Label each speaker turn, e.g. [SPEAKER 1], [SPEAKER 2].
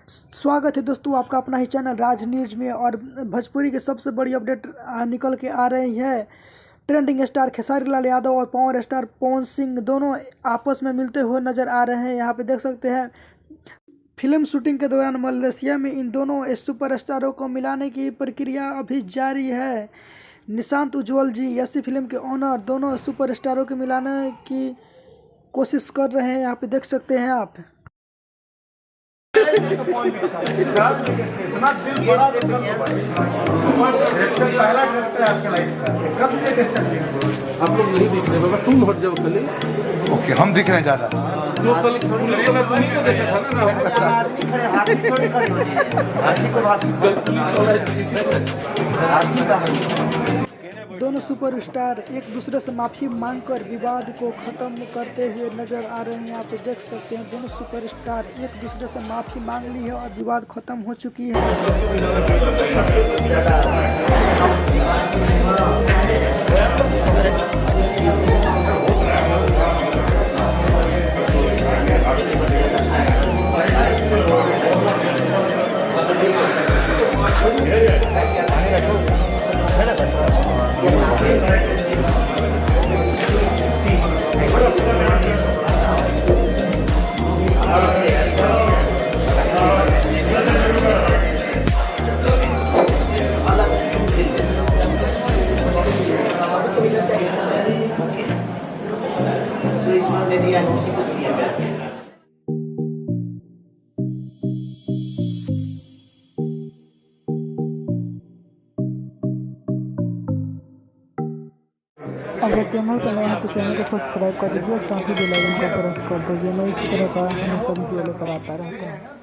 [SPEAKER 1] स्वागत है दोस्तों आपका अपना ही चैनल राज न्यूज में। और भोजपुरी की सबसे बड़ी अपडेट निकल के आ रही है। ट्रेंडिंग स्टार खेसारी लाल यादव और पावर स्टार पवन सिंह दोनों आपस में मिलते हुए नजर आ रहे हैं। यहाँ पे देख सकते हैं फिल्म शूटिंग के दौरान मलेशिया में इन दोनों सुपरस्टारों को मिलाने की प्रक्रिया अभी जारी है। निशांत उज्ज्वल जी यसी फिल्म के ओनर दोनों सुपरस्टारों को मिलाने की कोशिश कर रहे हैं। यहाँ पे देख सकते हैं आप।
[SPEAKER 2] इतना दिल बड़ा पहला करते हैं आपके लाइफ का। कब से
[SPEAKER 3] आप लोग नहीं दिख रहे बाबा, तुम हट जाओ खाली।
[SPEAKER 2] ओके, हम दिख रहे हैं ज्यादा।
[SPEAKER 3] जो कल पुलिस वाला तुम्ही को देखा था ना,
[SPEAKER 1] दोनों सुपरस्टार एक दूसरे से माफी मांगकर विवाद को खत्म करते हुए नजर आ रहे हैं। यहाँ पे देख सकते हैं दोनों सुपरस्टार एक दूसरे से माफी मांग ली है और विवाद खत्म हो चुकी है। अगर चैनल पर नया है तो चैनल को सब्सक्राइब कर दीजिए, साथ ही बेल आइकन को प्रेस कर दीजिए। मैं इसी तरह का हमेशा वीडियो लेकर आता रहता हूँ।